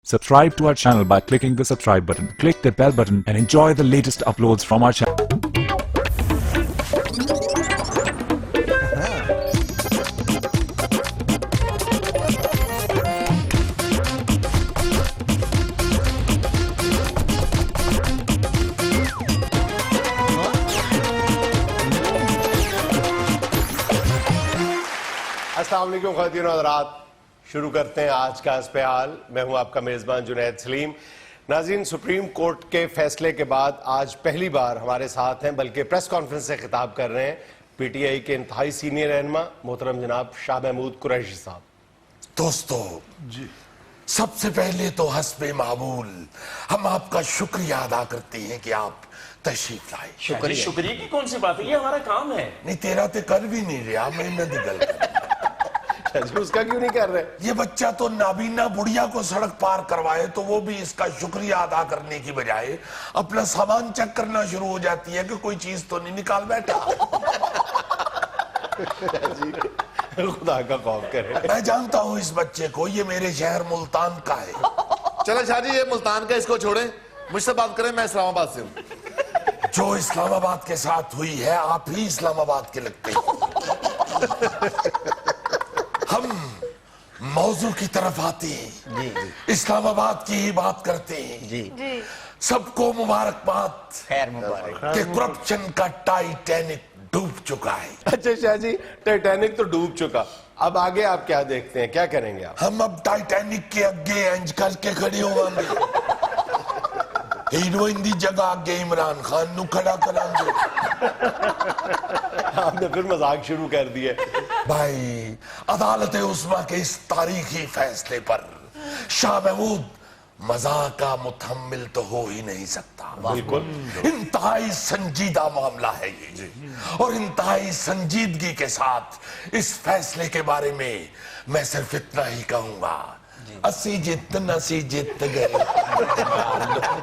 Subscribe to our channel by clicking the subscribe button. Click the bell button and enjoy the latest uploads from our channel. السلام علیکم خواتین و حضرات، شروع کرتے ہیں آج کا اس پہ حال۔ میں ہوں آپ کا میزبان جنید سلیم۔ ناظرین، سپریم کورٹ کے فیصلے کے بعد آج پہلی بار ہمارے ساتھ ہیں، بلکہ پریس کانفرنس سے خطاب کر رہے ہیں پی ٹی آئی کے انتہائی سینئر رہنما محترم جناب شاہ محمود قریشی صاحب۔ دوستو، سب سے پہلے تو حسب معمول ہم آپ کا شکریہ ادا کرتے ہیں کہ آپ تشریف لائے۔ شکریہ کی کون سی بات ہے، یہ ہمارا کام ہے۔ نہیں، تیرا تے کر بھی نہیں رہا، میں نہ دگل کر اس کا کیوں نہیں کر رہے؟ یہ بچہ تو نابینا بڑھیا کو سڑک پار کروائے تو وہ بھی اس کا شکریہ ادا کرنے کی بجائے اپنا سامان چیک کرنا شروع ہو جاتی ہے کہ کوئی چیز تو نہیں نکال بیٹھا۔ خدا کا خوف کرے۔ میں جانتا ہوں اس بچے کو، یہ میرے شہر ملتان کا ہے۔ چلو شاہ جی، یہ ملتان کا، اس کو چھوڑیں، مجھ سے بات کریں، میں اسلام آباد سے ہوں۔ جو اسلام آباد کے ساتھ ہوئی ہے، آپ ہی اسلام آباد کے لگتے ہیں۔ ہم موضوع کی طرف آتے ہیں، اسلام آباد کی ہی بات کرتے ہیں۔ سب کو مبارکباد کہ کرپشن کا ٹائٹینک ڈوب چکا ہے۔ اچھا شاہ جی، ٹائٹینک تو ڈوب چکا، اب آگے آپ کیا دیکھتے ہیں، کیا کریں گے آپ؟ ہم اب ٹائٹینک کے اگے انج کر کے کھڑے ہوئیں گے، ہیروئن دی جگہ اگے عمران خان نو کھڑا کریں گے۔ آپ نے پھر مذاق شروع کر دیا۔ بھائی، عدالت عظمیٰ کے اس تاریخی فیصلے پر شاہ محمود مذاق کا متحمل تو ہو ہی نہیں سکتا۔ بالکل، انتہائی سنجیدہ معاملہ ہے یہ، اور انتہائی سنجیدگی کے ساتھ اس فیصلے کے بارے میں صرف اتنا ہی کہوں گا، اسی جت نسی جت گئے،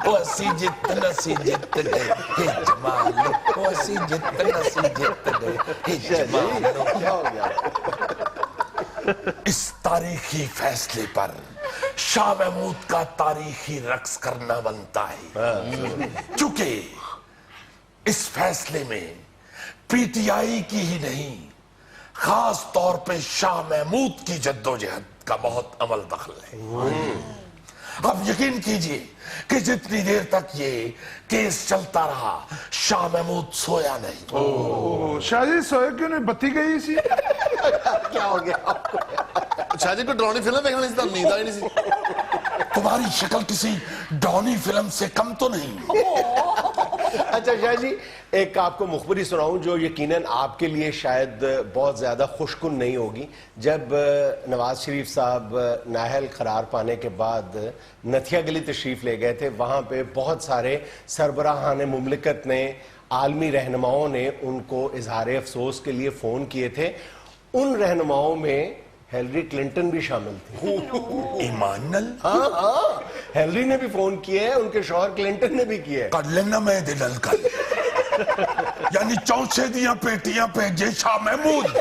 اسی جت نسی جت گئے، ہے جمالو، اسی جت نسی جت گئے، ہے جمالو۔ کیا ہو گیا؟ اس تاریخی فیصلے پر شاہ محمود کا تاریخی رقص کرنا بنتا ہے، چونکہ اس فیصلے میں پی ٹی آئی کی ہی نہیں، خاص طور پہ شاہ محمود کی جدوجہد کا بہت عمل دخل ہے۔ اب یقین کیجئے کہ جتنی دیر تک یہ کیس چلتا رہا، شاہ محمود سویا نہیں۔ شاہ جی سوئے کیوں نہیں؟ بتی گئی سی؟ کیا ہو گیا آپ کو؟ شاہ جی کو ڈرونی فلم دیکھنا نہیں تھا، نیند آئی نہیں سی۔ تمہاری شکل کسی ڈرونی فلم سے کم تو نہیں۔ اچھا شاہ جی، ایک آپ کو مخبری سناؤں جو یقیناً آپ کے لیے شاید بہت زیادہ خوشکن نہیں ہوگی۔ جب نواز شریف صاحب نااہل قرار پانے کے بعد نتھیا گلی تشریف لے گئے تھے، وہاں پہ بہت سارے سربراہان مملکت نے، عالمی رہنماؤں نے ان کو اظہار افسوس کے لیے فون کیے تھے۔ ان رہنماؤں میں ہیلری کلنٹن بھی شامل تھی۔ ایمانل ہاں، ہیلری نے بھی فون کیا ہے، ان کے شوہر کلنٹن نے بھی کیا ہے۔ کر لینا میں دلل کر، یعنی چونچے دیا پیٹیاں پیجے شاہ محمود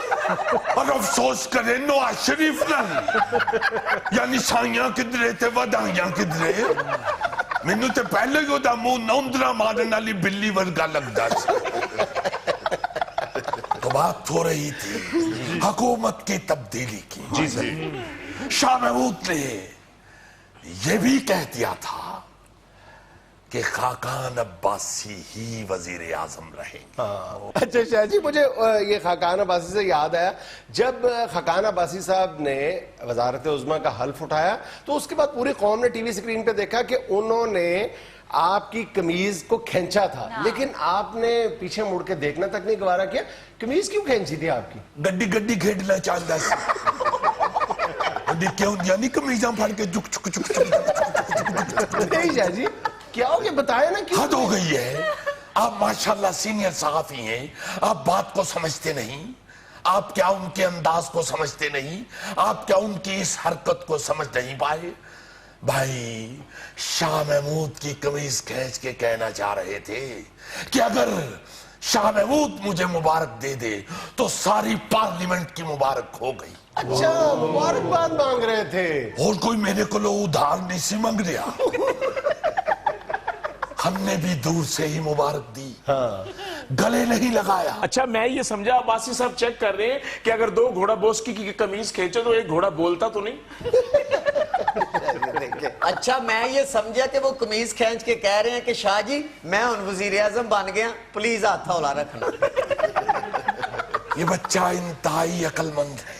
اور افسوس کرے نواز شریف نال، یعنی سائیاں کدرے تے ودائیاں کدرے۔ مینوں تے پہلے ہی دا منہ نوندرا مارن والی بلی ورگا لگدا سی۔ تو بات ہو رہی تھی حکومت کی تبدیلی کی۔ شاہ محمود نے یہ بھی کہہ دیا تھا کہ خاقان عباسی ہی وزیر اعظم رہیں گے۔ اچھا شاہ جی، مجھے یہ خاقان عباسی سے یاد آیا، جب خاقان عباسی صاحب نے وزارت عظمیٰ کا حلف اٹھایا تو اس کے بعد پوری قوم نے ٹی وی سکرین پہ دیکھا کہ انہوں نے آپ کی قمیض کو کھینچا تھا، لیکن آپ نے پیچھے مڑ کے دیکھنا تک نہیں گوارا کیا۔ قمیض کیوں کھینچی تھی آپ کی؟ گڈی گڈی کھیڈنا چاہتا سی۔ کیوں یعنی کمیزاں پھڑ کے جھک جھک جھک جھک۔ نہیں شاہ جی، کیا ہو گیا بتائیں نا کیوں؟ حد ہو گئی ہے، آپ ماشاءاللہ سینئر صحافی ہیں، آپ بات کو سمجھتے نہیں، آپ کیا ان کے انداز کو سمجھتے نہیں، آپ کیا ان کی اس حرکت کو سمجھ نہیں پائے؟ بھائی، شاہ محمود کی قمیض کھینچ کے کہنا چاہ رہے تھے کہ اگر شاہ محمود مجھے مبارک دے دے تو ساری پارلیمنٹ کی مبارک ہو گئی۔ اچھا مبارکباد مانگ رہے تھے. اور کوئی میرے کو لو ادھار نہیں سی مانگ رہا. ہم نے بھی دور سے ہی مبارک دی, گلے نہیں لگایا. اچھا میں یہ سمجھا عباسی صاحب چیک کر رہے ہیں کہ اگر دو گھوڑا بوس کی قمیض کھینچو تو ایک گھوڑا بولتا تو نہیں. اچھا میں یہ سمجھا کہ وہ قمیض کھینچ کے کہہ رہے ہیں کہ شاہ جی میں ان وزیر اعظم بن گیا, پلیز ہاتھ ہولا رکھنا. یہ بچہ انتہائی عقل مند ہے.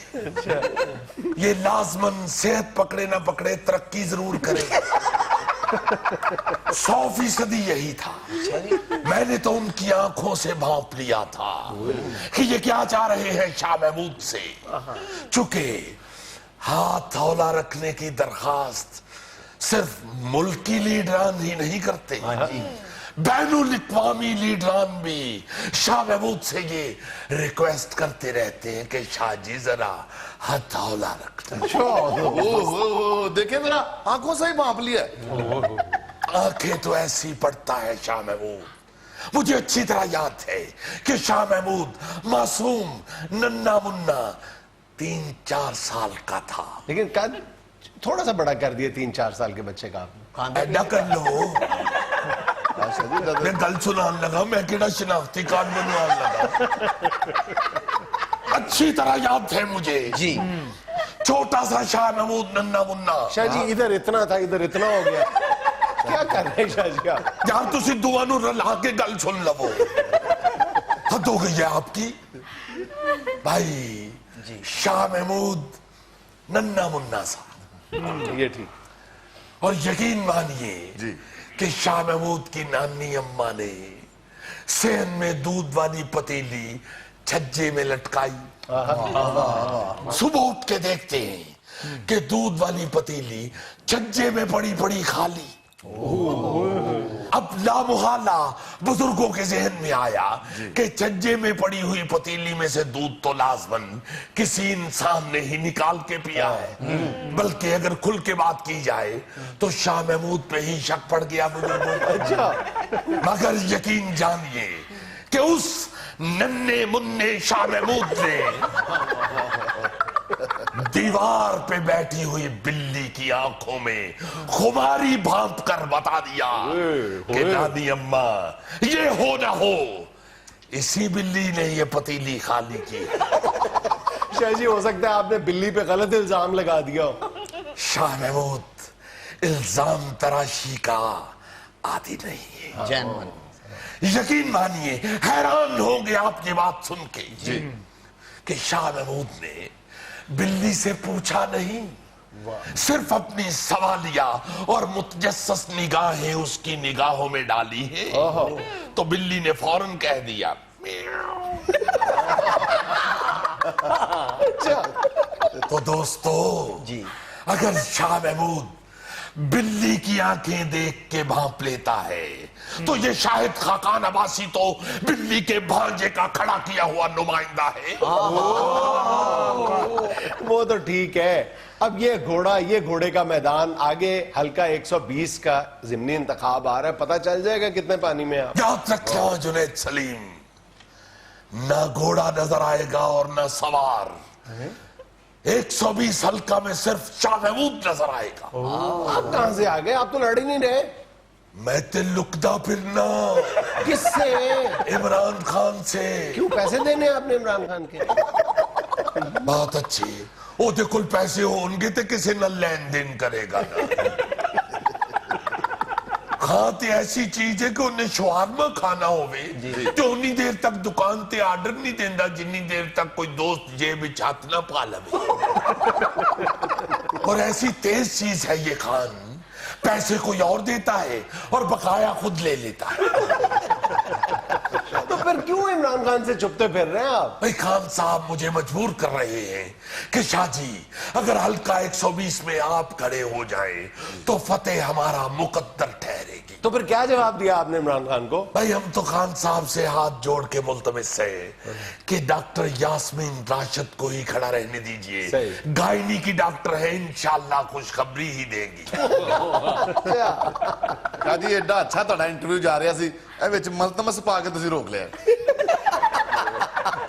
یہ لازماً صحت پکڑے نہ پکڑے ترقی ضرور کرے. 100% یہی تھا. میں نے تو ان کی آنکھوں سے بھانپ لیا تھا کہ یہ کیا چاہ رہے ہیں شاہ محمود سے. چونکہ ہاتھ ہولا رکھنے کی درخواست صرف ملکی لیڈران ہی نہیں کرتے, بین الاقوامی لیڈران بھی شاہ محمود سے یہ ریکویسٹ کرتے رہتے ہیں کہ شاہ جی ذرا ہاتھ ہولا رکھنا. دیکھیں ذرا آنکھوں سے ہی بھانپ لیا. آنکھیں تو ایسی پڑتا ہے شاہ محمود. مجھے اچھی طرح یاد ہے کہ شاہ محمود معصوم ننا منا 3-4 سال کا تھا. لیکن قد تھوڑا سا بڑا کر دیا 3-4 سال کے بچے کا آپ نے. ایڈا کر لو. میں گل سنان لگا, میں کیڑا شناختی کارڈ بنوان لگا. اچھی طرح یاد ہے مجھے جی چھوٹا سا شاہ محمود ننا منا. شاہ جی ادھر اتنا تھا ادھر اتنا ہو گیا. کیا کر رہے ہیں شاہ جی آپ؟ یار تسی دعا نو رلا کے گل سن لو. حد ہو گئی ہے آپ کی بھائی. شاہ محمود ننا منا سا. یہ ٹھیک. اور یقین مانیے کہ شاہ محمود کی نانی اماں نے سین میں دودھ والی پتیلی چھجے میں لٹکائی. صبح اٹھ کے دیکھتے ہیں کہ دودھ والی پتیلی چھجے میں پڑی پڑی خالی. اب لامحالہ بزرگوں کے ذہن میں آیا کہ چھجے میں پڑی ہوئی پتیلی میں سے دودھ تو لازماً کسی انسان نے ہی نکال کے پیا ہے, بلکہ اگر کھل کے بات کی جائے تو شاہ محمود پہ ہی شک پڑ گیا بزرگوں کو. مگر یقین جانیے کہ اس ننے منے شاہ محمود نے دیوار پہ بیٹھی ہوئی بلی کی آنکھوں میں خماری بھانپ کر بتا دیا کہ نانی اماں یہ ہو نہ ہو اسی بلی نے یہ پتیلی خالی کی. شاہ جی ہو سکتا ہے آپ نے بلی پہ غلط الزام لگا دیا. شاہ محمود الزام تراشی کا عادی نہیں ہے. جینون. یقین مانیے حیران ہوں گے آپ یہ بات سن کے کہ شاہ محمود نے بلی سے پوچھا نہیں, صرف اپنی سوالیہ اور متجسس نگاہیں اس کی نگاہوں میں ڈالی ہیں تو بلی نے فوراً کہہ دیا. تو دوستو اگر شاہ محمود بلی کی آنکھیں دیکھ کے بھانپ لیتا ہے تو یہ شاہد خاقان عباسی تو بلی کے بھانجے کا کھڑا کیا ہوا نمائندہ ہے. وہ تو ٹھیک ہے. اب یہ گھوڑے کا میدان آگے حلقہ 120 کا ضمنی انتخاب آ رہا ہے, پتہ چل جائے گا کتنے پانی میں آپ. یاد رکھنا جنید سلیم, نہ گھوڑا نظر آئے گا اور نہ سوار. 120 حلقہ میں صرف شاہ محمود نظر آئے گا. آپ کہاں سے آگئے؟ آپ تو لڑ ہی نہیں رہے. میں تے لکدا پھرنا. کس سے؟ عمران خان سے. کیوں پیسے دینے آپ نے عمران خان کے؟ بہت اچھی. وہ دے کل پیسے ہوں گے تے کسی نہ لین دین کرے گا نا. ہاں تے ایسی چیز ہے کہ انہیں شوارما کھانا ہوئے جو انہی دیر تک دکان تے آرڈر نہیں دیندہ جنہی دیر تک کوئی دوست جیب چھات نہ پا لوے. اور ایسی تیز چیز ہے یہ خان, پیسے کوئی اور دیتا ہے اور بقایا خود لے لیتا ہے. تو پھر کیوں عمران خان سے چھپتے پھر رہے ہیں آپ؟ بھائی خان صاحب مجھے مجبور کر رہے ہیں کہ شاہ جی اگر حلقہ 120 میں آپ کھڑے ہو جائیں تو فتح ہمارا مقدر ٹھہرے گی. تو پھر کیا جواب دیا آپ نے عمران خان کو؟ بھائی ہم تو خان صاحب سے ہاتھ جوڑ کے ملتمس ہیں کہ ڈاکٹر یاسمین راشد کو ہی کھڑا رہنے دیجئے. گائنی کی ڈاکٹر ہے, انشاءاللہ خوشخبری ہی دیں گی. شاہ جی ایڈا اچھا تہاڈا انٹرویو جا رہا سی, اے وچ ملتمس پا کے تسی روک لیا.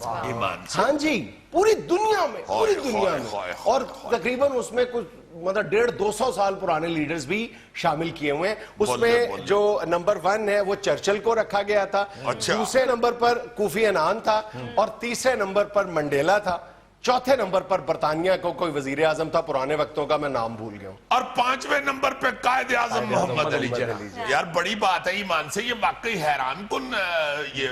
ایمان سے ہاں جی پوری دنیا میں پوری دنیا میں ہائے اور تقریباً اس میں کچھ مطلب 150-200 سال پرانے لیڈرز بھی شامل کیے ہوئے ہیں اس میں جو نمبر 1 ہے وہ چرچل کو رکھا گیا تھا, دوسرے نمبر پر کوفی عنان تھا, اور تیسرے نمبر پر منڈیلا تھا, چوتھے نمبر پر برطانیہ کو کوئی وزیر اعظم تھا پرانے وقتوں کا, میں نام بھول گیا ہوں, اور 5ویں نمبر پہ قائد اعظم محمد علی جناح. یار بڑی بات ہے ایمان سے, یہ واقعی حیران کن یہ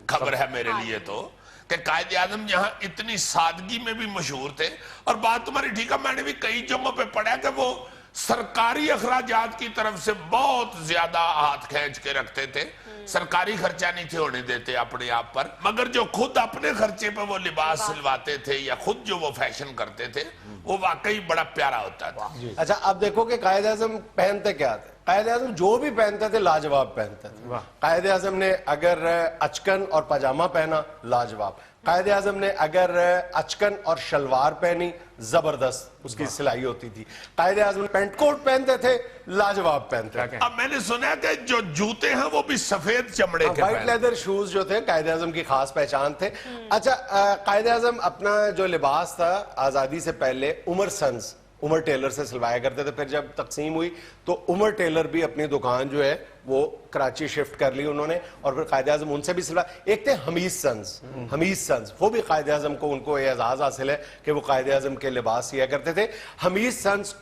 خبر ہے میرے لیے تو کہ قائد اعظم یہاں اتنی سادگی میں بھی مشہور تھے. اور بات تمہاری ٹھیک ہے, میں نے بھی کئی جگہوں پہ پڑھا کہ وہ سرکاری اخراجات کی طرف سے بہت زیادہ ہاتھ کھینچ کے رکھتے تھے, سرکاری خرچہ نہیں تھے ہونے دیتے اپنے آپ پر, مگر جو خود اپنے خرچے پہ وہ لباس سلواتے تھے یا خود جو وہ فیشن کرتے تھے وہ واقعی بڑا پیارا ہوتا تھا. اچھا اب دیکھو کہ قائد اعظم پہنتے کیا تھے. قائد اعظم جو بھی پہنتے تھے لاجواب پہنتے تھے. قائد اعظم نے اگر اچکن اور پاجامہ پہنا لاجواب, قائد اعظم نے اگر اچکن اور شلوار پہنی زبردست اس کی سلائی ہوتی تھی. قائد اعظم پینٹ کوٹ پہنتے تھے لاجواب پہنتے تھے. اب میں نے سنا کہ جو جوتے ہیں وہ بھی سفید چمڑے کے وائٹ لیدر شوز جو تھے قائد اعظم کی خاص پہچان تھے. اچھا قائد اعظم اپنا جو لباس تھا آزادی سے پہلے عمر ٹیلر سے سلوایا کرتے تھے. پھر جب تقسیم ہوئی تو عمر ٹیلر بھی اپنی دکان جو ہے وہ کراچی شفٹ کر لی انہوں نے, اور پھر قائد اعظم ان سے بھی سلوایا. ایک تھے حمید سنز, وہ بھی قائد اعظم کو ان کو اعزاز حاصل ہے کہ وہ قائد اعظم کے لباس سیا کرتے تھے. حمید سنز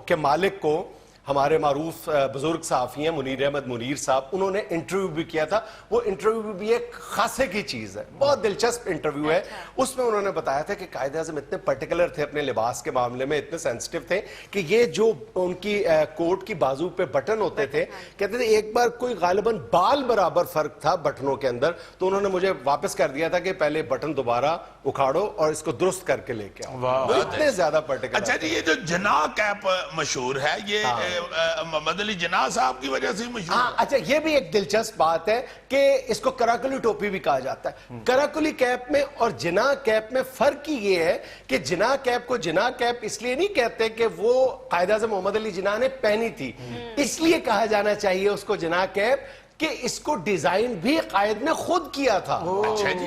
کے مالک کو ہمارے معروف بزرگ صحافی ہیں منیر احمد منیر صاحب, انہوں نے انٹرویو بھی کیا تھا. وہ انٹرویو بھی ایک خاصے کی چیز ہے, بہت دلچسپ انٹرویو ہے. اس میں انہوں نے بتایا تھا کہ قائد اعظم اتنے پرٹیکولر تھے اپنے لباس کے معاملے میں, اتنے سینسٹیو تھے کہ یہ جو ان کی کوٹ کی بازو پہ بٹن ہوتے تھے, کہتے تھے ایک بار کوئی غالباً بال برابر فرق تھا بٹنوں کے اندر, تو انہوں نے مجھے واپس کر دیا تھا کہ پہلے بٹن دوبارہ اکھاڑو اور اس کو درست کر کے لے کے آؤ. اتنے زیادہ پرٹیکولر. اچھا جی, یہ جو جناح کیپ مشہور ہے یہ محمد علی جناح صاحب کی وجہ سے مشہور ہے. اچھا یہ بھی ایک دلچسپ بات ہے کہ اس کو کراکلی ٹوپی بھی کہا جاتا ہے. کراکلی کیپ میں اور جناح کیپ میں فرق ہی یہ ہے کہ جناح کیپ کو جناح کیپ اس لیے نہیں کہتے کہ وہ قائد اعظم محمد علی جناح نے پہنی تھی, اس لیے کہا جانا چاہیے اس کو جناح کیپ کہ اس کو ڈیزائن بھی قائد نے خود کیا تھا.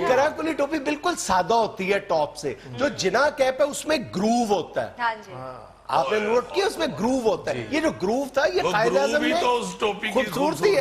کراکلی ٹوپی بالکل سادہ ہوتی ہے ٹاپ سے, جو جناح کیپ ہے اس میں گروو ہوتا ہے. آپ نے نوٹ کیا اس میں گروو ہوتا ہے. یہ جو گروو تھا یہ قائد اعظم نے خوبصورتی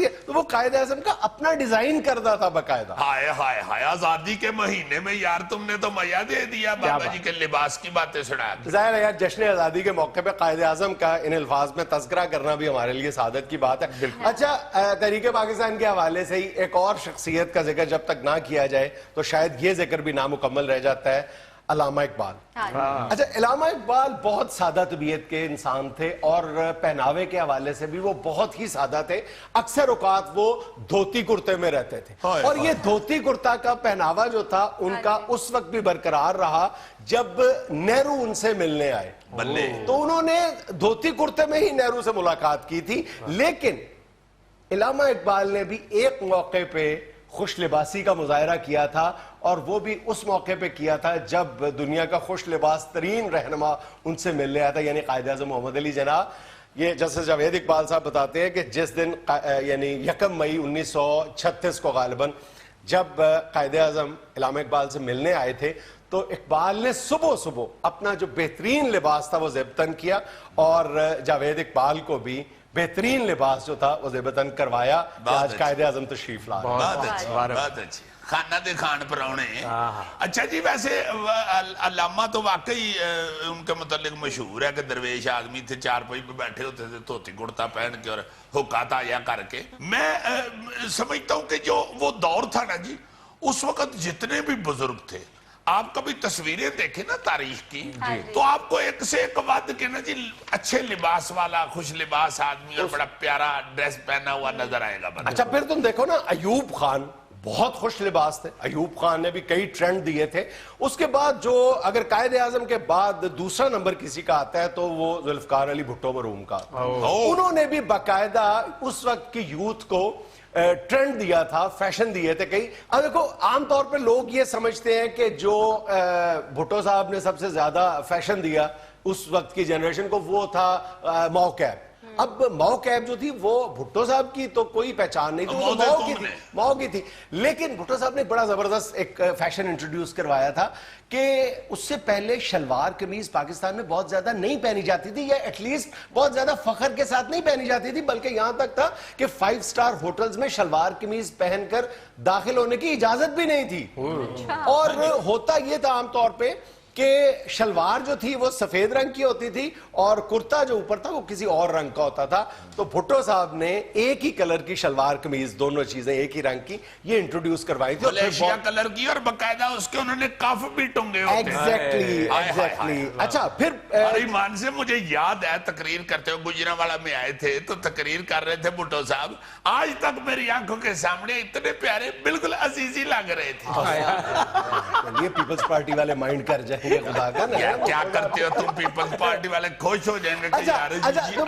ہے, تو وہ قائد اعظم کا اپنا ڈیزائن کرتا تھا باقاعدہ. ہائے ہائے ہائے, آزادی کے مہینے میں یار تم نے تو مزہ دے دیا بابا جی کے لباس کی باتیں سنا. ظاہر ہے یار جشن آزادی کے موقع پہ قائد اعظم کا ان الفاظ میں تذکرہ کرنا بھی ہمارے لیے سعادت کی بات ہے. اچھا تحریک پاکستان کے حوالے سے ہی ایک اور شخصیت کا ذکر جب تک نہ کیا جائے تو شاید یہ ذکر بھی نامکمل رہ جاتا ہے, علامہ اقبال. اچھا علامہ اقبال بہت سادہ طبیعت کے انسان تھے اور پہناوے کے حوالے سے بھی وہ بہت ہی سادہ تھے. اکثر اوقات وہ دھوتی کرتے میں رہتے تھے, اور یہ دھوتی کرتا کا پہناوا جو تھا ان کا اس وقت بھی برقرار رہا جب نہرو ان سے ملنے آئے. تو انہوں نے دھوتی کرتے میں ہی نہرو سے ملاقات کی تھی. لیکن علامہ اقبال نے بھی ایک موقع پہ خوش لباسی کا مظاہرہ کیا تھا, اور وہ بھی اس موقع پہ کیا تھا جب دنیا کا خوش لباس ترین رہنما ان سے ملنے آیا تھا, یعنی قائد اعظم محمد علی جناح. یہ جیسے جاوید اقبال صاحب بتاتے ہیں کہ جس دن یعنی 1 مئی 1936 کو غالباً جب قائد اعظم علامہ اقبال سے ملنے آئے تھے تو اقبال نے صبح اپنا جو بہترین لباس تھا وہ زیبتن کیا, اور جاوید اقبال کو بھی بہترین لباس جو تھا وہ زیبتن کروایا. آج قائد اعظم تشریف لا رہے ہیں. بہت اچھی خانہ دے خان پراؤنے. اچھا جی, ویسے علامہ تو واقعی ان کے متعلق مشہور ہے کہ درویش آدمی تھے, چارپائی پہ بیٹھے ہوتے تھے دھوتی کرتا پہن کے اور حکا تایا کر کے. میں سمجھتا ہوں کہ جو وہ دور تھا نا جی, اس وقت جتنے بھی بزرگ تھے, آپ کبھی تصویریں دیکھیں نا تاریخ کی, تو آپ کو ایک سے ایک وعد کے نا جی اچھے لباس والا خوش لباس آدمی اور بڑا پیارا ڈریس پہنا ہوا نظر آئے گا. اچھا پھر تم دیکھو نا, ایوب خان بہت خوش لباس تھے. ایوب خان نے بھی کئی ٹرینڈ دیے تھے. اس کے بعد جو اگر قائد اعظم کے بعد دوسرا نمبر کسی کا آتا ہے تو وہ ذوالفقار علی بھٹو مرحوم کا. انہوں نے بھی باقاعدہ اس وقت کی یوتھ کو ٹرینڈ دیا تھا, فیشن دیے تھے کئی. اب دیکھو عام طور پہ لوگ یہ سمجھتے ہیں کہ جو بھٹو صاحب نے سب سے زیادہ فیشن دیا اس وقت کی جنریشن کو وہ تھا موقع. اب ماؤ کیب جو تھی وہ بھٹو صاحب کی تو کوئی پہچان نہیں تھی, وہ تو ماؤ کی تھی. لیکن بھٹو صاحب نے بڑا زبردست ایک فیشن انٹروڈیوس کروایا تھا کہ اس سے پہلے شلوار قمیض پاکستان میں بہت زیادہ نہیں پہنی جاتی تھی, یا ایٹ لیسٹ بہت زیادہ فخر کے ساتھ نہیں پہنی جاتی تھی, بلکہ یہاں تک تھا کہ 5 اسٹار ہوٹلز میں شلوار قمیض پہن کر داخل ہونے کی اجازت بھی نہیں تھی. اور ہوتا یہ تھا عام طور پہ کہ شلوار جو تھی وہ سفید رنگ کی ہوتی تھی اور کرتا جو اوپر تھا وہ کسی اور رنگ کا ہوتا تھا. تو بھٹو صاحب نے ایک ہی کلر کی شلوار قمیض, دونوں چیزیں ایک ہی رنگ کی, یہ انٹروڈیوس کروائی تھی. ملیشیا کلر کی, اور باقاعدہ اس کے انہوں نے کف بھی ٹنگے ہوتے ہیں. ایگزیکٹلی. اچھا پھر ایمان سے مجھے یاد ہے تقریر کرتے ہوئے گجرانوالہ میں آئے تھے تو تقریر کر رہے تھے بھٹو صاحب, آج تک میری آنکھوں کے سامنے اتنے پیارے بالکل عزیزی لگ رہے تھے. یہ پیپلز پارٹی والے مائنڈ کر جائیں گے خدا کا. کیا کرتے ہو تم, پیپلز پارٹی والے خوش ہو جائیں گے کہ یار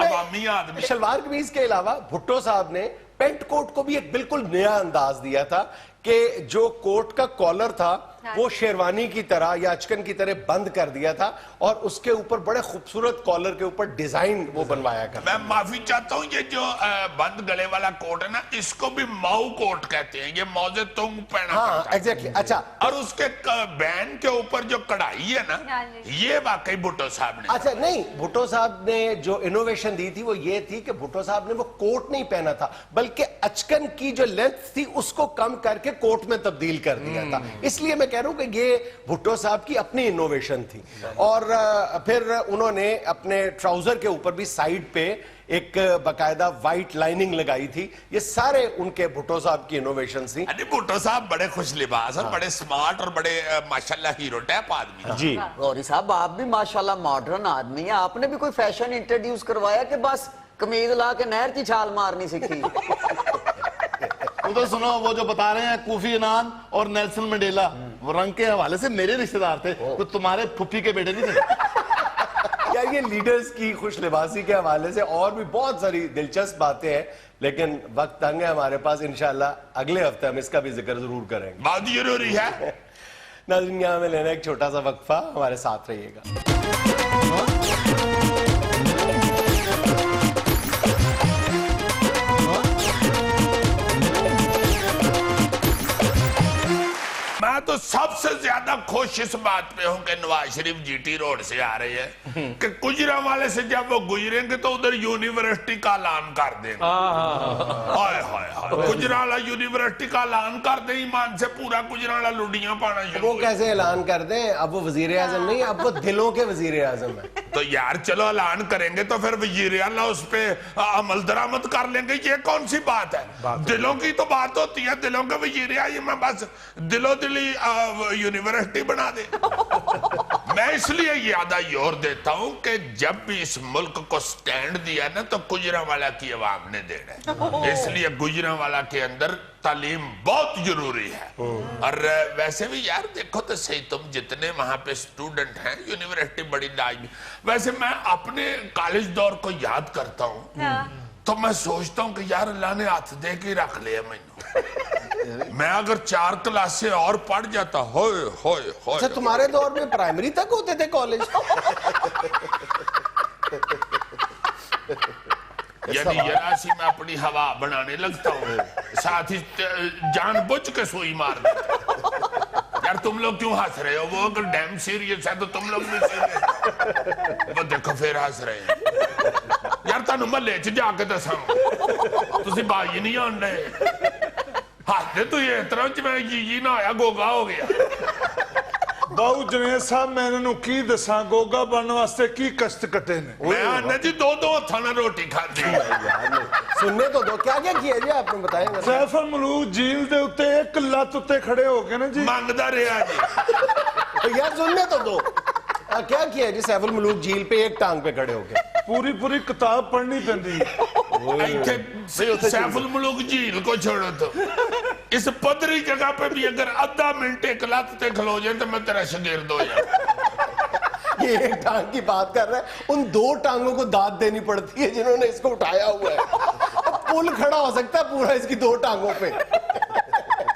عوامی آدمی. شلوار قمیض کے علاوہ بھٹو صاحب نے پینٹ کوٹ کو بھی ایک بالکل نیا انداز دیا تھا کہ جو کوٹ کا کالر تھا وہ شیروانی کی طرح یا اچکن کی طرح بند کر دیا تھا, اور اس کے اوپر بڑے خوبصورت کالر کے اوپر ڈیزائن وہ بنوایا کرتا. میں معافی چاہتا ہوں, یہ جو بند گلے والا کوٹ ہے نا, اس کو بھی ماؤ کوٹ کہتے ہیں. یہ موزے تنگ پہنا ہاں ایگزیکٹلی. اچھا, اور اس کے بین کے اوپر جو کڑھائی ہے نا, یہ واقعی بھٹو صاحب نے. اچھا نہیں, بھٹو صاحب نے جو انوویشن دی تھی وہ یہ تھی کہ بھٹو صاحب نے وہ کوٹ نہیں پہنا تھا, بلکہ اچکن کی جو لینتھ تھی اس کو کم کر کے کوٹ میں تبدیل کر دیا تھا. اس لیے میں کہہ رہا ہوں کہ یہ بھٹو صاحب کی اپنی انوویشن تھی. اور پھر انہوں نے اپنے ٹراؤزر کے اوپر بھی سائیڈ پہ ایک باقاعدہ وائٹ لائننگ لگائی تھی. یہ سارے ان کے بھٹو صاحب کی انوویشنز تھیں. بھٹو صاحب بڑے خوش لباس اور بڑے سمارٹ اور بڑے ماشاءاللہ ہیرو ٹائپ آدمی. جی غوری صاحب, آپ بھی ماشاءاللہ ماڈرن آدمی ہیں, آپ نے بھی کوئی فیشن انٹروڈیوس کروایا کہ بس قمیض لا کے نہر کی چھال مارنی سیکھی؟ ادھر سنو, وہ جو بتا رہے ہیں کوفی عنان اور نیلسن منڈیلا, وہ رنگ کے حوالے سے میرے رشتہ دار تھے, تو تمہارے پھپھی کے بیٹے نہیں تھے. یہ لیڈرز کی خوش لباسی کے حوالے سے اور بھی بہت ساری دلچسپ باتیں ہیں, لیکن وقت تنگ ہے ہمارے پاس. انشاءاللہ اگلے ہفتے ہم اس کا بھی ذکر ضرور کریں گے. بہت ضروری ہے. ناظرین, یہاں میں لینا ایک چھوٹا سا وقفہ, ہمارے ساتھ رہیے گا. میں تو سب سے زیادہ خوش اس بات پہ ہوں کہ نواز شریف جی ٹی روڈ سے آ رہی ہے کہ گجرانوالے سے جب وہ گزریں گے تو ادھر یونیورسٹی کا اعلان کر دیں گے. گجرانوالہ یونیورسٹی کا اعلان کر دیں, ایمان سے پورا گجرانوالہ لڈیاں پانا شروع. وہ کیسے اعلان کر دیں؟ اب وہ وزیر اعظم نہیں, اب وہ دلوں کے وزیر اعظم ہیں. تو یار چلو اعلان کریں گے تو پھر وزیر اعلیٰ اس پہ عمل درآمد کر لیں گے. یہ کون سی بات ہے؟ دلوں کی تو بات ہوتی ہے, دلوں کے وزیر اعظم میں بس دلوں دلی یونیورسٹی بنا دے. میں اس لیے یادہ یور دیتا ہوں کہ جب بھی اس ملک کو سٹینڈ دیا نا تو گجرانوالہ کی عوام نے دینا ہے. اس لیے گجرانوالہ کے اندر تعلیم بہت ضروری ہے. اور ویسے بھی یار دیکھو تو صحیح, تم جتنے وہاں پہ اسٹوڈنٹ ہیں, یونیورسٹی بڑی لائق. ویسے میں اپنے کالج دور کو یاد کرتا ہوں تو میں سوچتا ہوں کہ یار اللہ نے ہاتھ دے کے رکھ لیا مجھے. میں اگر 4 کلاسیں اور پڑھ جاتا, ہوئے ہوئے ہوئے. اچھا, تمہارے دور میں پرائمری تک ہوتے تھے کالج؟ یعنی یراسی میں اپنی ہوا بنانے لگتا ہوں, ساتھ ہی جان بوجھ کے سوئی مار دیتا. یار تم لوگ کیوں ہنس رہے ہو؟ وہ اگر ڈیم سیریس ہے تو تم لوگ بھی سیریس. وہ دیکھو پھر ہنس رہے ہیں. یار تانوں محلے چ جا کے دساں, تسی بائی نہیں آن رہے. ہاتھ تو یہ طرح میں یہ نہ آیا گوگا ہو گیا. باؤ جنید صاحب, میں نے کی دساں گوگا بننے واسطے کی کشت کٹے نے. میں آنا جی 2 ہتھاں روٹی کھاندی. سننے تو دو, کیا کیا کیا جی آپ نے بتائیں گے. سیف الملوک جھیل دے اتے ایک لت اتے کھڑے ہو گئے نا جی. مانگدا رہا جی. یار سننے تو دو, کیا کیا جی سیف الملوک جھیل پہ ایک ٹانگ پہ کھڑے ہو گئے؟ پوری کتاب پڑھنی پہندی. سیف الملوک جھیل کو چھوڑو تو اس پدری جگہ پہ بھی اگر آدھا منٹ ایک لات تے کھلو جائیں تو میں تیرا شگرد ہو جاؤں. یہ ایک ٹانگ کی بات کر رہا ہے, ان 2 ٹانگوں کو داد دینی پڑتی ہے جنہوں نے اس کو اٹھایا ہوا ہے. پل کھڑا ہو سکتا ہے پورا اس کی 2 ٹانگوں پہ.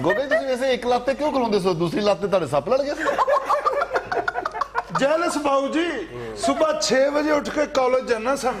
ਗੋਗਾ ਜੀ ਤੁਸੀਂ ਵੈਸੇ ਇੱਕ ਲੱਤ ਤੇ ਕਿਉਂ ਖਲੋਂਦੇ ਸੋ ਦੂਸਰੀ ਲੱਤ ਤੇ ਤੁਹਾਡੇ ਸੱਪ ਲੜ ਗਿਆ ਸੀ ਜੈਲਸ ਬਾਊ ਜੀ ਸਵੇਰ 6 ਵਜੇ ਉੱਠ ਕੇ ਕਾਲਜ ਜਾਣਾ ਸਨ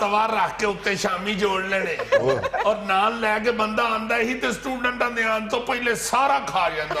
ਤਵਾ ਰੱਖ ਕੇ ਉੱਤੇ ਸ਼ਾਮੀ ਜੋੜ ਲੈਣੇ ਔਰ ਨਾਲ ਲੈ ਕੇ ਬੰਦਾ ਆਂਦਾ ਹੀ ਤੇ ਸਟੂਡੈਂਟਾਂ ਦੇ ਆਉਣ ਤੋਂ ਪਹਿਲੇ ਸਾਰਾ ਖਾ ਜਾਂਦਾ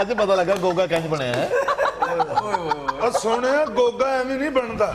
ਅੱਜ ਪਤਾ ਲੱਗਾ ਗੋਗਾ ਕਿੰਜ ਬਣਿਆ ਹੈ ਉਹ ਸੁਣਿਆ ਗੋਗਾ ਐਵੇਂ ਨਹੀਂ ਬਣਦਾ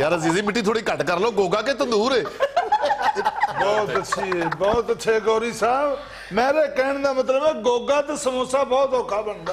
ਯਾਰ ਅਜ਼ੀਜ਼ੀ ਮਿੱਟੀ ਥੋੜੀ ਘੱਟ ਕਰ ਲਓ ਗੋਗਾ ਕੇ ਤੰਦੂਰ ਹੈ ਬਹੁਤ ਅੱਛੇ ਗੌਰੀ ਸਾਹਿਬ ਮੇਰੇ ਕਹਿਣ ਦਾ ਮਤਲਬ ਹੈ ਗੋਗਾ ਤੇ ਸਮੋਸਾ ਬਹੁਤ ਔਖਾ ਬਣਦਾ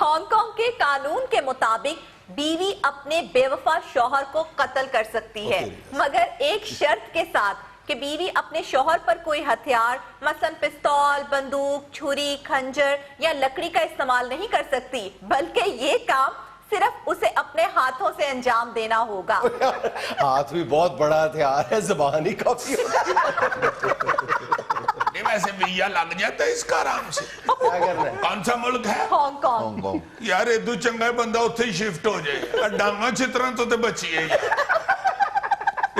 ہانگ کانگ کے قانون کے مطابق بیوی اپنے بے وفا شوہر کو قتل کر سکتی ہے، مگر ایک شرط کے ساتھ کہ بیوی اپنے شوہر پر کوئی ہتھیار مثلا پستول، بندوق، چھری، خنجر یا لکڑی کا استعمال نہیں کر سکتی، بلکہ یہ کام صرف اسے اپنے ہاتھوں سے انجام دینا ہوگا۔ ہاتھ بھی بہت بڑا ہتھیار ہے، زبان ہی کافی ویسے بھیا لگ جاتا ہے اس کا آرام سے۔ کیا کرنا ہے؟ کون سا ملک ہے؟ Hong Kong. یار ادو چنگا بندہ اتھے ہی شفٹ ہو جائے، ڈانگا چترا تو تے بچی ہے یار۔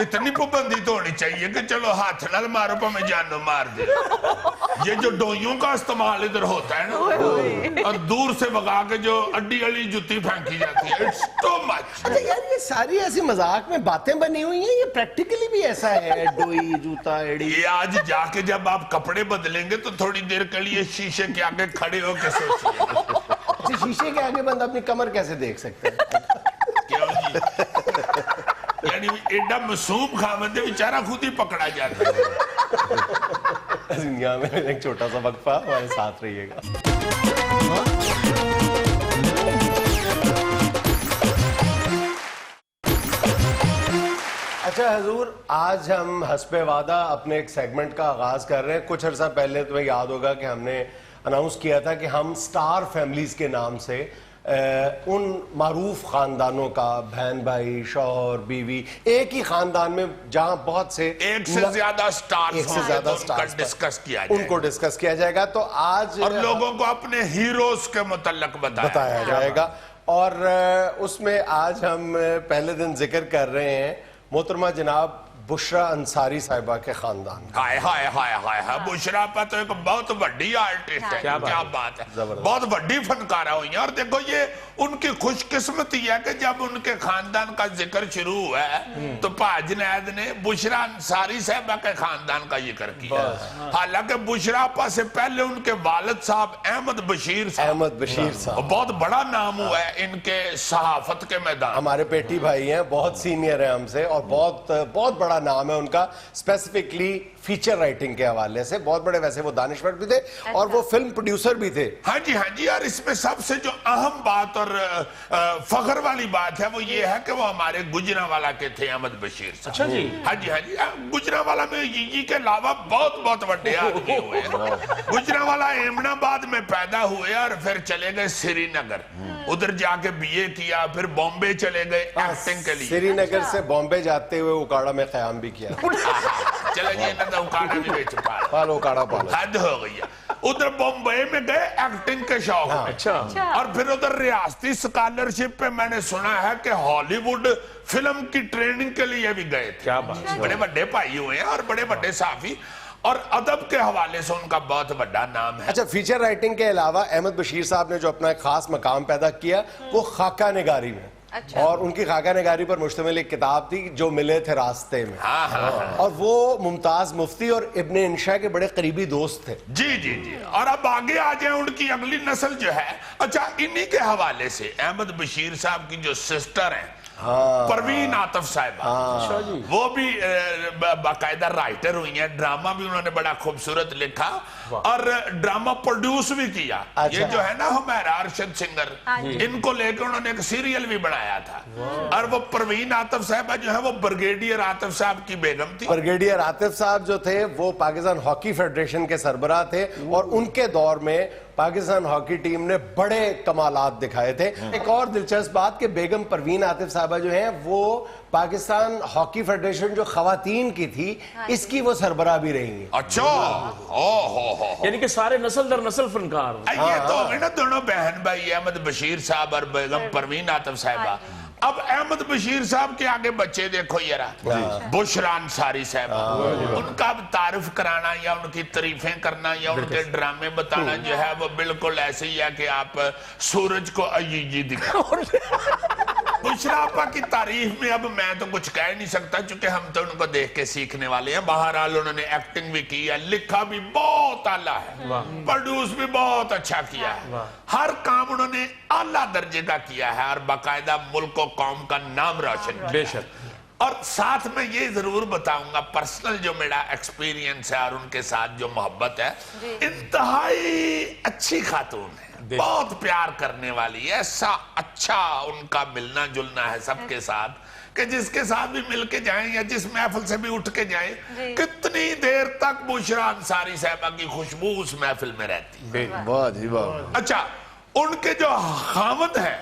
اتنی پابندی تو ہونی چاہیے کہ چلو ہاتھ نال مارو پا میں جانو مار دے۔ یہ جو ڈوئیوں کا استعمال ادھر ہوتا ہے نا، اور دور سے بگا کے جو اڈی اڈی جتی پھینکی جاتی ہے، اٹس ٹو مچ۔ اچھا یار یہ ساری ایسی مذاق میں باتیں بنی ہوئی ہیں، یہ پریکٹیکلی بھی ایسا ہے؟ ڈوئی، جوتا، ایڑی۔ یہ آج جا کے جب آپ کپڑے بدلیں گے تو تھوڑی دیر کے لیے شیشے کے آگے کھڑے ہو کے سوچیے۔ اچھا شیشے کے آگے بندہ اپنی کمر کیسے دیکھ سکتا ہے؟ کیوں جی؟ یعنی ایڈا معصوم خاوند بیچارہ خود ہی پکڑا جاتا ہے۔ یہاں میں ایک چھوٹا سا وقفہ، ہمارے ساتھ رہیے گا۔ اچھا حضور، آج ہم حسب وعدہ اپنے ایک سیگمنٹ کا آغاز کر رہے ہیں۔ کچھ عرصہ پہلے تمہیں یاد ہوگا کہ ہم نے اناؤنس کیا تھا کہ ہم سٹار فیملیز کے نام سے ان معروف خاندانوں کا، بہن بھائی، شوہر، بیوی، ایک ہی خاندان میں جہاں بہت سے ایک سے زیادہ سٹارز ڈسکس کیا جائے، ان کو ڈسکس کیا جائے گا۔ تو آج اور لوگوں کو اپنے ہیروز کے متعلق بتایا جائے گا، اور اس میں آج ہم پہلے دن ذکر کر رہے ہیں محترمہ جناب بشرا انصاری صاحبہ کے خاندان۔ ہائے ہائے ہائے ہائے ہائے، بشرا پہ تو ایک بہت بڑی آرٹسٹ ہے، کیا بات ہے، بہت بڑی فنکارہ ہوئی ہیں۔ اور دیکھو یہ ان کی خوش قسمتی ہے کہ جب ان کے خاندان کا ذکر شروع ہوا ہے تو پا جنید نے بشرا انصاری صاحبہ کے خاندان کا ذکر کیا، حالانکہ بشرا پا سے پہلے ان کے والد صاحب احمد بشیر صاحب، بہت بڑا نام ہوا ہے ان کے صحافت کے میدان۔ ہمارے پیٹی بھائی ہیں، بہت سینئر ہیں ہم سے، اور بہت بڑا نام ہے ان کا، اسپیسیفکلی فیچر رائٹنگ کے حوالے سے بہت بڑے، ویسے وہ دانشور بھی تھے اور وہ فلم پروڈیوسر بھی تھے۔ ہاں جی، اور اس میں سب سے جو اہم بات اور فخر والی بات ہے وہ یہ ہے کہ وہ ہمارے گجرانوالہ کے تھے احمد بشیر صاحب۔ اچھا جی، ہاں جی، گجرانوالہ میں یہ کے علاوہ بہت بڑے آدمی ہوئے ہیں۔ گجرانوالہ ایمن آباد میں پیدا ہوئے اور پھر چلے گئے سری نگر، ادھر جا کے بی اے کیا، پھر بامبے چلے گئے ایکٹنگ کے لیے۔ سری نگر سے بامبے جاتے ہوئے اکاڑا میں قیام بھی کیا۔ چلے جی، اکاڑا بھی بیچ پالو اکاڑا پالو، حد ہو گئی ہے۔ ادھر بامبے میں گئے ایکٹنگ کے شوق میں، اچھا، اور پھر ادھر ریاستی سکالرشپ پہ میں نے سنا ہے کہ ہالی ووڈ فلم کی ٹریننگ کے لیے بھی گئے تھے۔ کیا بات، بڑے بڑے بھائی ہوئے ہیں اور بڑے بڑے صحافی، اور ادب کے حوالے سے ان کا بہت بڑا نام ہے۔ اچھا فیچر رائٹنگ کے علاوہ احمد بشیر صاحب نے جو اپنا ایک خاص مقام پیدا کیا وہ خاکہ نگاری میں، اور ان کی خاکہ نگاری پر مشتمل ایک کتاب تھی جو ملے تھے راستے میں، اور وہ ممتاز مفتی اور ابن انشا کے بڑے قریبی دوست تھے۔ جی، اور اب آگے آ جائیں ان کی اگلی نسل جو ہے۔ اچھا انہی کے حوالے سے احمد بشیر صاحب کی جو سسٹر ہیں پروین عاطف صاحبہ، وہ بھی باقاعدہ رائٹر ہوئی ہیں، ڈرامہ بھی انہوں نے بڑا خوبصورت لکھا اور ڈرامہ پروڈیوس بھی کیا۔ یہ جو ہے نا ہمیرا ارشد سنگر، ان کو لے کے انہوں نے ایک سیریل بھی بنایا تھا، اور وہ پروین عاطف صاحبہ جو ہے وہ بریگیڈیئر عاطف صاحب کی بیگم تھی۔ بریگیڈیئر عاطف صاحب جو تھے وہ پاکستان ہاکی فیڈریشن کے سربراہ تھے، اور ان کے دور میں پاکستان ہاکی ٹیم نے بڑے کمالات دکھائے تھے۔ ایک اور دلچسپ بات کہ بیگم پروین عاطف صاحبہ جو ہیں وہ پاکستان ہاکی فیڈریشن جو خواتین کی تھی اس کی وہ سربراہ بھی رہی ہیں۔ اچھا، یعنی کہ سارے نسل در نسل فنکار۔ یہ تو ہوگئے نا دونوں بہن بھائی، احمد بشیر صاحب اور بیگم پروین عاطف صاحبہ۔ اب احمد بشیر صاحب کے آگے بچے دیکھو یرا، بشرا انصاری صاحبہ، ان کا تعارف کرانا یا ان کی تعریفیں کرنا یا ان کے ڈرامے بتانا جو ہے وہ بالکل ایسے ہی ہے کہ آپ سورج کو ایجی دکھا۔ بشرا آپا کی تعریف میں اب میں تو کچھ کہہ نہیں سکتا چونکہ ہم تو ان کو دیکھ کے سیکھنے والے ہیں۔ بہرحال انہوں نے ایکٹنگ بھی کی ہے، لکھا بھی بہت اعلیٰ ہے، پروڈیوس بھی بہت اچھا کیا ہے، ہر کام انہوں نے اعلیٰ درجے کا کیا ہے اور باقاعدہ ملک و قوم کا نام روشن کیا۔ بے شک۔ اور ساتھ میں یہ ضرور بتاؤں گا پرسنل جو میرا ایکسپیرینس ہے اور ان کے ساتھ جو محبت ہے، انتہائی اچھی خاتون ہے، بہت پیار کرنے والی، ایسا اچھا ان کا ملنا جلنا ہے سب کے ساتھ کہ جس کے ساتھ بھی مل کے جائیں یا جس محفل سے بھی اٹھ کے جائیں کتنی دیر تک بشرا انصاری صاحبہ کی خوشبو اس محفل میں رہتی. واہ جی واہ. اچھا ان کے جو خاوند ہے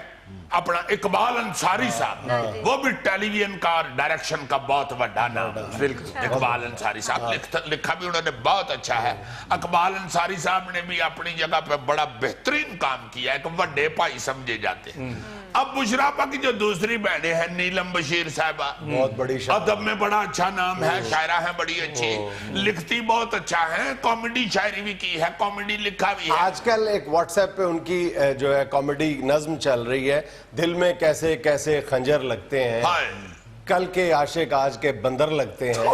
اپنا اقبال انصاری صاحب، وہ بھی ٹیلی ویژن کا ڈائریکشن کا بہت بڑا نام. اقبال انصاری صاحب لکھا بھی انہوں نے بہت اچھا ہے. اقبال انصاری صاحب نے بھی اپنی جگہ پہ بڑا بہترین کام کیا ہے، ایک بڑے بھائی سمجھے جاتے ہیں. اب بشرا آپا کی جو دوسری بہنیں ہیں نیلم بشیر صاحبہ، بہت بڑی شاعر، ادب میں بڑا اچھا نام ہے، شاعرہ ہیں بڑی اچھی، لکھتی بہت اچھا ہے، کامیڈی شاعری بھی کی ہے، کامیڈی لکھا بھی ہے. آج کل ایک واٹس ایپ پہ ان کی جو ہے کامیڈی نظم چل رہی ہے، دل میں کیسے کیسے خنجر لگتے ہیں، کل کے عاشق آج کے بندر لگتے ہیں.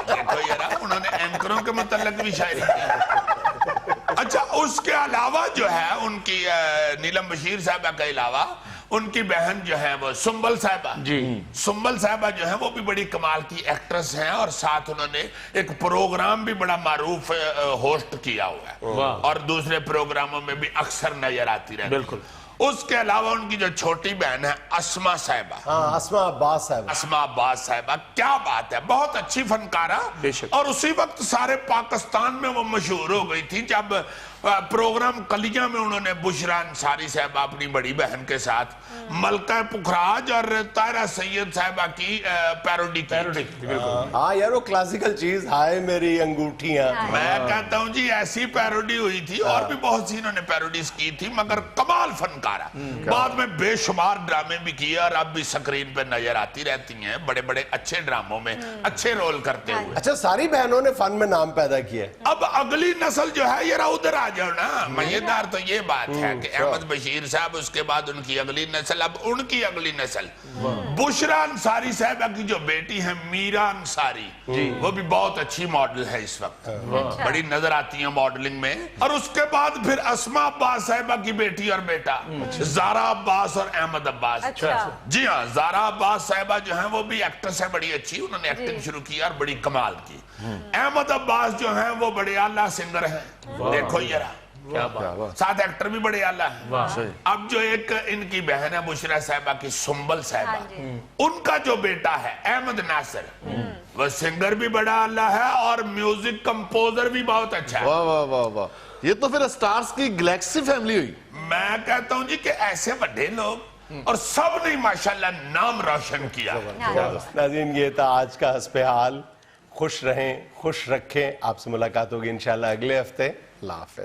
دیکھو یار انہوں نے اینکروں کے متعلق بھی شاعری کی. اچھا اس کے علاوہ جو ہے ان کی نیلم بشیر صاحبہ کے علاوہ ان کی بہن جو ہے وہ سنبل صاحبہ، سنبل صاحبہ جو ہے وہ بھی بڑی کمال کی ایکٹریس ہیں، اور ساتھ انہوں نے ایک پروگرام بھی بڑا معروف ہوسٹ کیا ہوا ہے اور دوسرے پروگراموں میں بھی اکثر نظر آتی رہتی. بالکل. اس کے علاوہ ان کی جو چھوٹی بہن ہے اسما صاحبہ، اسما عباس صاحبہ، اسما عباس صاحبہ، کیا بات ہے، بہت اچھی فنکارہ. اور اسی وقت سارے پاکستان میں وہ مشہور ہو گئی تھی جب پروگرام کلیہ میں انہوں نے بشرا انصاری صاحبہ اپنی بڑی بہن کے ساتھ ملکہ پکھراج اور طاہرہ سید صاحبہ کی پیروڈی کی. ہاں یار وہ کلاسیکل چیز، ہائے میری انگوٹھیاں. میں کہتا ہوں جی ایسی پیروڈی ہوئی تھی، اور بھی بہت سی انہوں نے پیروڈیز کی تھی، مگر کمال فنکارہ. بعد میں بے شمار ڈرامے بھی کیے اور اب بھی سکرین پہ نظر آتی رہتی ہیں بڑے بڑے اچھے ڈراموں میں اچھے رول کرتے ہوئے. اچھا ساری بہنوں نے فن میں نام پیدا کیا. اب اگلی نسل جو ہے یہ ادھر آ جاؤ نا. مزیدار تو یہ بات ہے کہ احمد بشیر صاحب، اس کے بعد ان کی اگلی نسل، اب ان کی اگلی نسل بشرا انصاری صاحبہ کی جو بیٹی ہے میرا انصاری، وہ بھی بہت اچھی ماڈل ہے اس وقت، بڑی نظر آتی ہیں ماڈلنگ میں. اور اس کے بعد پھر اسما عباس صاحبہ کی بیٹی اور بیٹا زارا عباس اور احمد عباس. جی ہاں، زارا عباس صاحبہ جو ہیں وہ بھی ایکٹریس ہے بڑی اچھی، انہوں نے ایکٹنگ شروع کی اور بڑی کمال کی. احمد عباس جو ہیں وہ بڑے اعلیٰ سنگر ہیں، دیکھو یہ رہا، ساتھ ایکٹر بھی بڑے اعلیٰ ہیں. اب جو ایک ان کی بہن ہے بشرا صاحبہ کی سنبل صاحبہ، ان کا جو بیٹا ہے احمد ناصر، وہ سنگر بھی بڑا اعلیٰ ہے اور میوزک کمپوزر بھی بہت اچھا ہے. واہ واہ واہ واہ. یہ تو پھر اسٹارز کی گلیکسی فیملی ہوئی. میں کہتا ہوں جی کہ ایسے بڑے لوگ اور سب نے ماشاءاللہ نام روشن کیا. ناظرین یہ تھا آج کا حسب حال. خوش رہیں، خوش رکھیں. آپ سے ملاقات ہوگی انشاءاللہ اگلے ہفتے. اللہ حافظ.